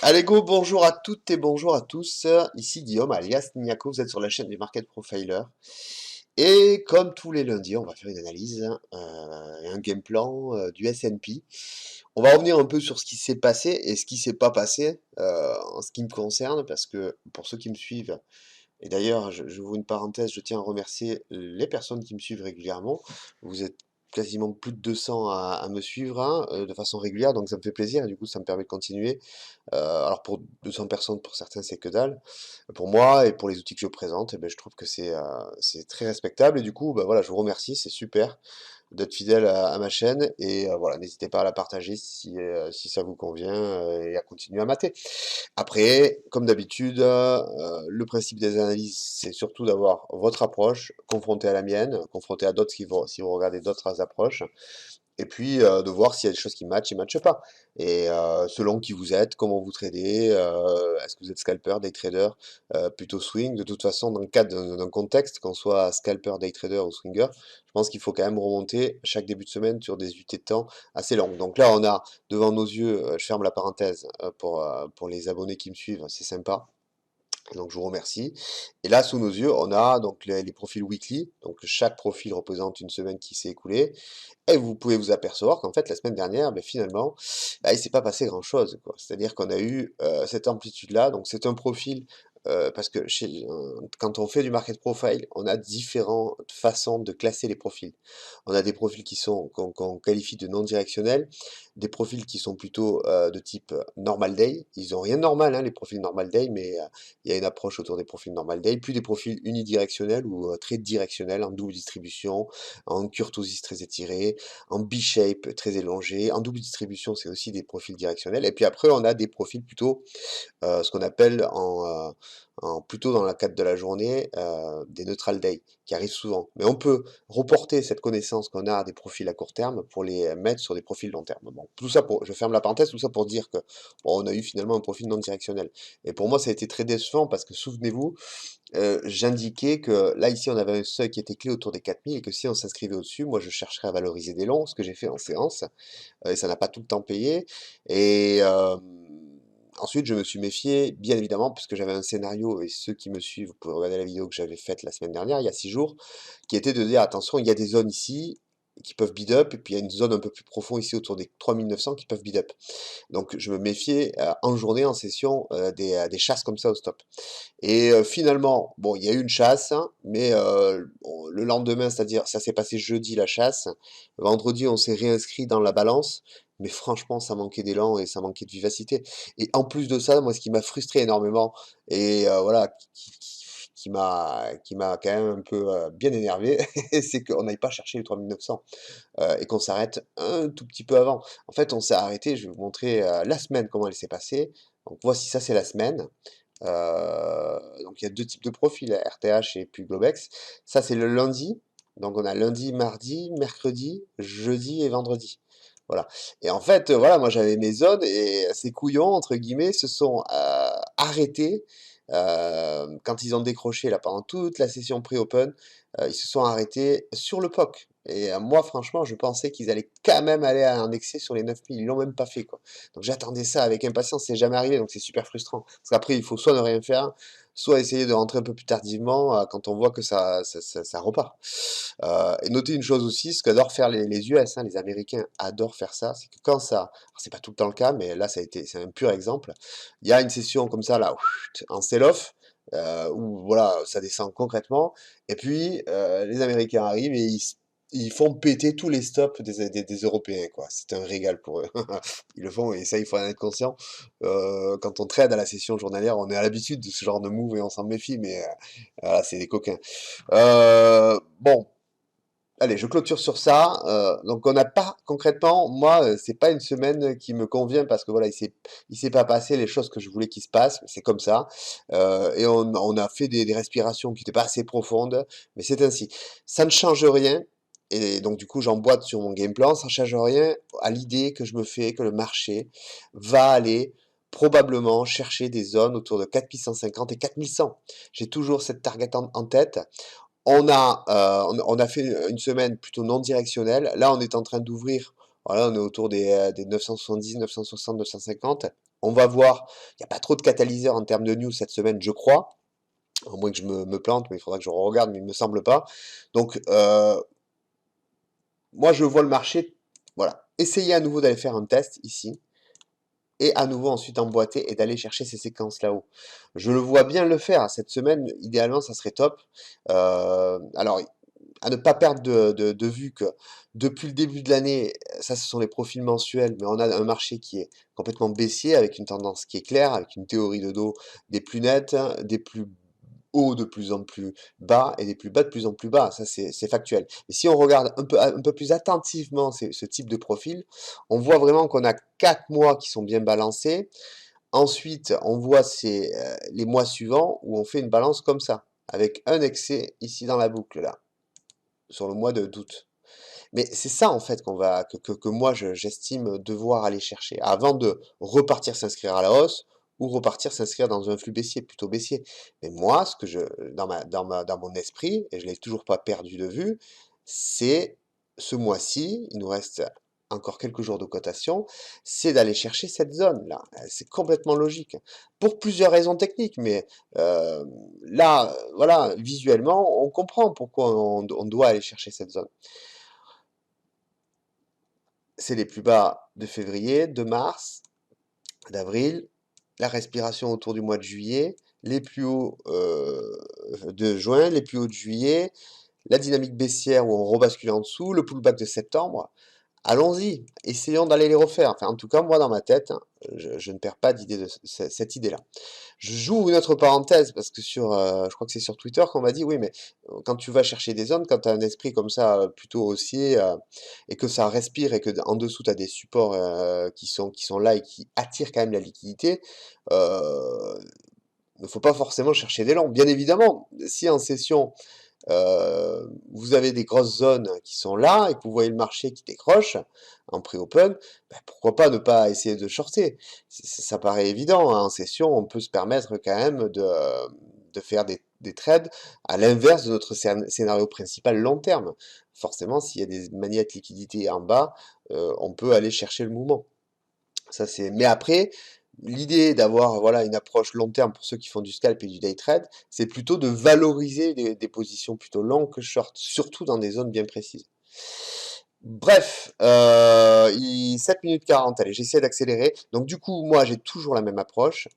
Allez go, bonjour à toutes et bonjour à tous. Ici Guillaume alias Niako, vous êtes sur la chaîne du Market Profiler. Et comme tous les lundis, on va faire une analyse et un game plan du S&P. On va revenir un peu sur ce qui s'est passé et ce qui s'est pas passé en ce qui me concerne, parce que pour ceux qui me suivent, et d'ailleurs, je vous une parenthèse, je tiens à remercier les personnes qui me suivent régulièrement. Vous êtes quasiment plus de 200 à me suivre hein, de façon régulière, donc ça me fait plaisir et du coup ça me permet de continuer. Alors pour 200 personnes, pour certains, c'est que dalle. Pour moi et pour les outils que je présente, eh ben, je trouve que c'est très respectable et du coup, bah, voilà, je vous remercie, c'est super d'être fidèle à ma chaîne et voilà, n'hésitez pas à la partager si ça vous convient et à continuer à mater. Après, comme d'habitude, le principe des analyses, c'est surtout d'avoir votre approche confrontée à la mienne, confrontée à d'autres si vous regardez d'autres approches, et puis de voir s'il y a des choses qui matchent et matchent pas. Et selon qui vous êtes, comment vous tradez, est-ce que vous êtes scalper, day trader, plutôt swing. De toute façon, dans le cadre d'un contexte, qu'on soit scalper, day trader ou swinger, je pense qu'il faut quand même remonter chaque début de semaine sur des unités de temps assez longues. Donc là, on a devant nos yeux, je ferme la parenthèse pour les abonnés qui me suivent, c'est sympa. Donc je vous remercie. Et là, sous nos yeux, on a donc les profils weekly. Donc chaque profil représente une semaine qui s'est écoulée. Et vous pouvez vous apercevoir qu'en fait, la semaine dernière, ben, finalement, bah, il s'est pas passé grand-chose, quoi. C'est-à-dire qu'on a eu cette amplitude-là. Donc c'est un profil, parce que quand on fait du market profile, on a différentes façons de classer les profils. On a des profils qu'on qualifie de non directionnels, des profils qui sont plutôt de type normal day. Ils ont rien de normal, hein, les profils normal day, mais il y a une approche autour des profils normal day, puis des profils unidirectionnels ou très directionnels en double distribution, en kurtosis très étiré, en B-shape très élongé, en double distribution, c'est aussi des profils directionnels. Et puis après, on a des profils plutôt ce qu'on appelle plutôt dans la cadre de la journée, des neutral day, qui arrivent souvent. Mais on peut reporter cette connaissance qu'on a des profils à court terme pour les mettre sur des profils long terme. Bon, tout ça je ferme la parenthèse, tout ça pour dire que bon, on a eu finalement un profil non directionnel. Et pour moi, ça a été très décevant parce que souvenez-vous, j'indiquais que là, ici, on avait un seuil qui était clé autour des 4000 et que si on s'inscrivait au-dessus, moi, je chercherais à valoriser des longs, ce que j'ai fait en séance, et ça n'a pas tout le temps payé. Et ensuite, je me suis méfié, bien évidemment, puisque j'avais un scénario, et ceux qui me suivent, vous pouvez regarder la vidéo que j'avais faite la semaine dernière, il y a 6 jours, qui était de dire, attention, il y a des zones ici qui peuvent bid up, et puis il y a une zone un peu plus profonde ici autour des 3900 qui peuvent bid up. Donc je me méfiais en journée, en session, des chasses comme ça au stop. Et finalement, bon, il y a eu une chasse, hein, mais le lendemain, c'est-à-dire ça s'est passé jeudi la chasse, vendredi on s'est réinscrit dans la balance, mais franchement ça manquait d'élan et ça manquait de vivacité. Et en plus de ça, moi ce qui m'a frustré énormément, et voilà, qui m'a quand même un peu bien énervé, c'est qu'on n'aille pas chercher les 3900 et qu'on s'arrête un tout petit peu avant. En fait, on s'est arrêté, je vais vous montrer la semaine comment elle s'est passée. Donc voici, ça c'est la semaine. Donc il y a deux types de profils, RTH et puis Globex. Ça c'est le lundi. Donc on a lundi, mardi, mercredi, jeudi et vendredi. Voilà. Et en fait, voilà, moi j'avais mes zones et ces couillons, entre guillemets, se sont arrêtés quand ils ont décroché là pendant toute la session pré-open. Ils se sont arrêtés sur le POC. Et moi, franchement, je pensais qu'ils allaient quand même aller à un excès sur les 9000. Ils l'ont même pas fait, quoi. Donc j'attendais ça avec impatience, c'est jamais arrivé, donc c'est super frustrant. Parce qu'après, il faut soit ne rien faire, soit essayer de rentrer un peu plus tardivement quand on voit que ça repart. Et notez une chose aussi, ce qu'adorent faire les US, hein, les Américains adorent faire ça, c'est que quand ça, alors c'est pas tout le temps le cas, mais là ça a été, c'est un pur exemple, il y a une session comme ça, là, en sell-off, où voilà, ça descend concrètement, et puis les Américains arrivent et ils font péter tous les stops des Européens, quoi. C'est un régal pour eux. Ils le font et ça, il faut en être conscient. Quand on trade à la session journalière, on est à l'habitude de ce genre de move et on s'en méfie, mais voilà, c'est des coquins. Bon, allez, je clôture sur ça. Donc on n'a pas concrètement, moi, c'est pas une semaine qui me convient parce que voilà, il s'est pas passé les choses que je voulais qu'il se passe. C'est comme ça. Et on a fait des respirations qui n'étaient pas assez profondes, mais c'est ainsi. Ça ne change rien. Et donc du coup, j'emboîte sur mon game plan. Ça ne change rien à l'idée que je me fais que le marché va aller probablement chercher des zones autour de 4150 et 4100. J'ai toujours cette target en tête. On a fait une semaine plutôt non directionnelle. Là, on est en train d'ouvrir. Voilà, on est autour des 970, 960, 950. On va voir, il n'y a pas trop de catalyseurs en termes de news cette semaine, je crois. À moins que je me plante, mais il faudra que je regarde, mais il me semble pas. Donc, moi, je vois le marché, voilà, essayer à nouveau d'aller faire un test ici, et à nouveau ensuite emboîter et d'aller chercher ces séquences là-haut. Je le vois bien le faire. Cette semaine, idéalement, ça serait top. Alors, à ne pas perdre de vue que depuis le début de l'année, ça ce sont les profils mensuels, mais on a un marché qui est complètement baissier, avec une tendance qui est claire, avec une théorie de dos des plus nettes, des plus hauts de plus en plus bas et des plus bas de plus en plus bas. Ça, c'est factuel. Mais si on regarde un peu plus attentivement ce type de profil, on voit vraiment qu'on a 4 mois qui sont bien balancés. Ensuite, on voit les mois suivants où on fait une balance comme ça, avec un excès ici dans la boucle là, sur le mois d'août. Mais c'est ça en fait que moi j'estime devoir aller chercher avant de repartir s'inscrire à la hausse ou repartir s'inscrire dans un flux baissier, plutôt baissier. Mais moi, ce que dans mon esprit, et je l'ai toujours pas perdu de vue, c'est ce mois-ci, il nous reste encore quelques jours de cotation, c'est d'aller chercher cette zone-là. C'est complètement logique. Pour plusieurs raisons techniques, mais là, voilà, visuellement, on comprend pourquoi on doit aller chercher cette zone. C'est les plus bas de février, de mars, d'avril, la respiration autour du mois de juillet, les plus hauts de juin, les plus hauts de juillet, la dynamique baissière où on rebascule en dessous, le pullback de septembre. Allons-y, essayons d'aller les refaire. Enfin, en tout cas, moi, dans ma tête, je ne perds pas d'idée de cette idée-là. J'ouvre une autre parenthèse parce que je crois que c'est sur Twitter qu'on m'a dit, oui, mais quand tu vas chercher des zones, quand tu as un esprit comme ça plutôt haussier et que ça respire et que en dessous tu as des supports qui sont là et qui attirent quand même la liquidité, il ne faut pas forcément chercher des longs. Bien évidemment, si en session vous avez des grosses zones qui sont là et que vous voyez le marché qui décroche en pré-open, ben pourquoi pas ne pas essayer de shorter? Ça paraît évident, hein. En session, on peut se permettre quand même de faire des trades à l'inverse de notre scénario principal long terme. Forcément, s'il y a des maniaques liquidité en bas, on peut aller chercher le mouvement. Ça c'est. Mais après, l'idée d'avoir voilà une approche long terme pour ceux qui font du scalp et du day trade, c'est plutôt de valoriser des positions plutôt longues que short, surtout dans des zones bien précises. Bref, 7 minutes 40, allez, j'essaie d'accélérer. Donc du coup, moi j'ai toujours la même approche.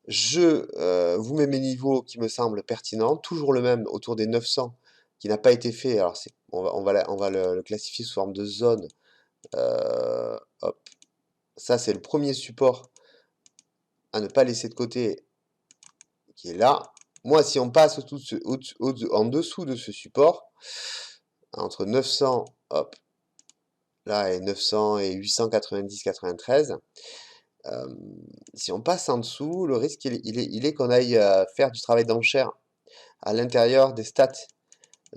Je vous mets mes niveaux qui me semblent pertinents, toujours le même autour des 900 qui n'a pas été fait. Alors on va le classifier sous forme de zone. Hop, ça c'est le premier support à ne pas laisser de côté, qui est là. Moi, si on passe en dessous de ce support, entre 900, hop, là, et 900 et 890-93, si on passe en dessous, le risque, il est qu'on aille faire du travail d'enchère à l'intérieur des stats,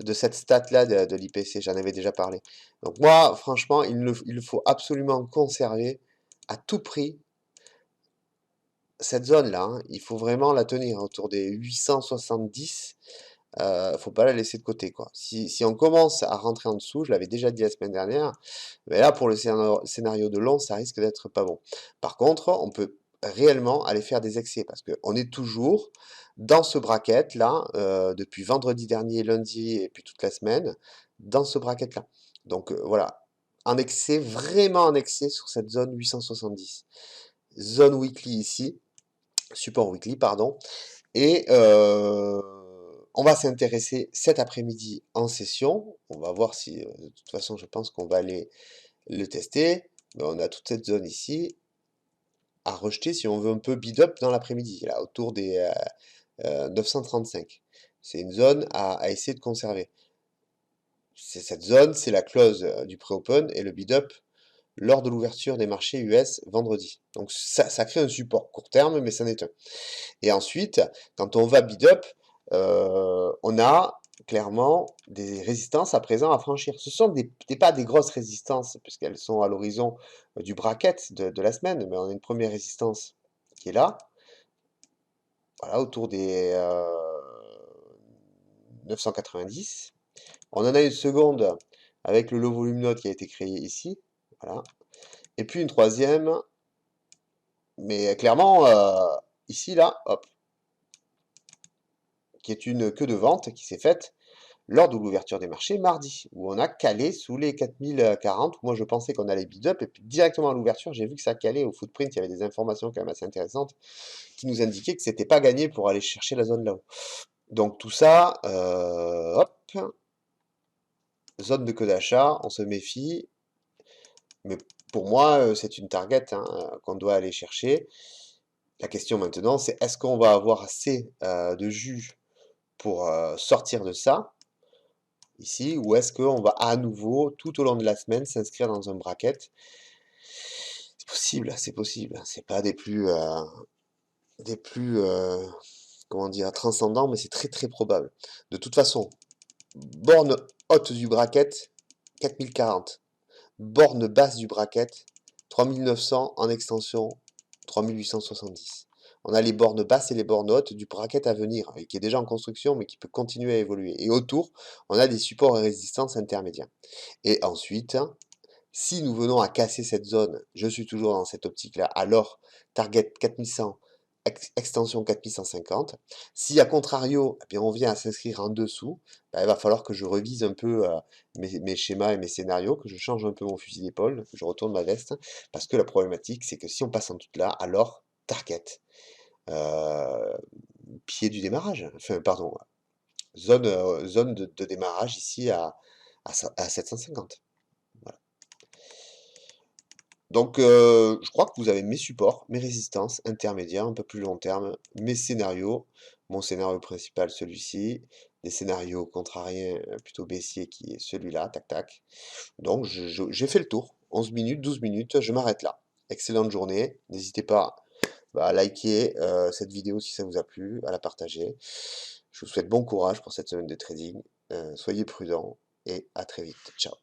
de cette stat-là de l'IPC, j'en avais déjà parlé. Donc moi, franchement, il faut absolument conserver à tout prix cette zone-là, hein, il faut vraiment la tenir autour des 870. Faut pas la laisser de côté, quoi. Si on commence à rentrer en dessous, je l'avais déjà dit la semaine dernière, mais là, pour le scénario de long, ça risque d'être pas bon. Par contre, on peut réellement aller faire des excès parce qu'on est toujours dans ce bracket là, depuis vendredi dernier, lundi et puis toute la semaine, dans ce bracket là. Donc voilà, en excès, vraiment en excès sur cette zone 870. Zone weekly ici, support weekly, pardon. Et on va s'intéresser cet après-midi en session. On va voir si, de toute façon, je pense qu'on va aller le tester. Mais on a toute cette zone ici à rejeter si on veut un peu bid up dans l'après-midi, là, autour des 935. C'est une zone à essayer de conserver. Cette zone, c'est la close du pré-open et le bid up lors de l'ouverture des marchés US vendredi. Donc ça crée un support court terme, mais ça n'est un. Et ensuite, quand on va bid up, on a clairement des résistances à présent à franchir. Ce sont pas des grosses résistances, puisqu'elles sont à l'horizon du bracket de la semaine, mais on a une première résistance qui est là, voilà, autour des 990. On en a une seconde avec le low volume note qui a été créé ici, voilà. Et puis une troisième Mais clairement, ici, là, hop, qui est une queue de vente qui s'est faite lors de l'ouverture des marchés mardi, où on a calé sous les 4040. Moi, je pensais qu'on allait bid up, et puis directement à l'ouverture, j'ai vu que ça calait au footprint. Il y avait des informations quand même assez intéressantes qui nous indiquaient que c'était pas gagné pour aller chercher la zone là-haut. Donc tout ça, hop, zone de queue d'achat, on se méfie. Mais pour moi, c'est une target hein, qu'on doit aller chercher. La question maintenant, c'est est-ce qu'on va avoir assez de jus pour sortir de ça, ici, ou est-ce qu'on va à nouveau, tout au long de la semaine, s'inscrire dans un bracket? C'est possible, c'est possible. C'est pas des plus, comment dire, transcendants, mais c'est très très probable. De toute façon, borne haute du bracket, 4040. Borne basse du bracket, 3900 en extension, 3870. On a les bornes basses et les bornes hautes du bracket à venir, et qui est déjà en construction, mais qui peut continuer à évoluer. Et autour, on a des supports et résistances intermédiaires. Et ensuite, si nous venons à casser cette zone, je suis toujours dans cette optique-là, alors target 4100, extension 4150. Si à contrario, eh bien, on vient à s'inscrire en dessous, ben, il va falloir que je revise un peu mes schémas et mes scénarios, que je change un peu mon fusil d'épaule, que je retourne ma veste, parce que la problématique, c'est que si on passe en toute là, alors target, euh, pied du démarrage, enfin pardon, zone de démarrage ici à 750. Voilà. Donc, je crois que vous avez mes supports, mes résistances intermédiaires, un peu plus long terme, mes scénarios, mon scénario principal, celui-ci, des scénarios contrariens plutôt baissiers qui est celui-là, tac tac. Donc, j'ai fait le tour. 11 minutes, 12 minutes, je m'arrête là. Excellente journée. N'hésitez pas bah, à liker cette vidéo si ça vous a plu, à la partager. Je vous souhaite bon courage pour cette semaine de trading. Soyez prudents et à très vite. Ciao.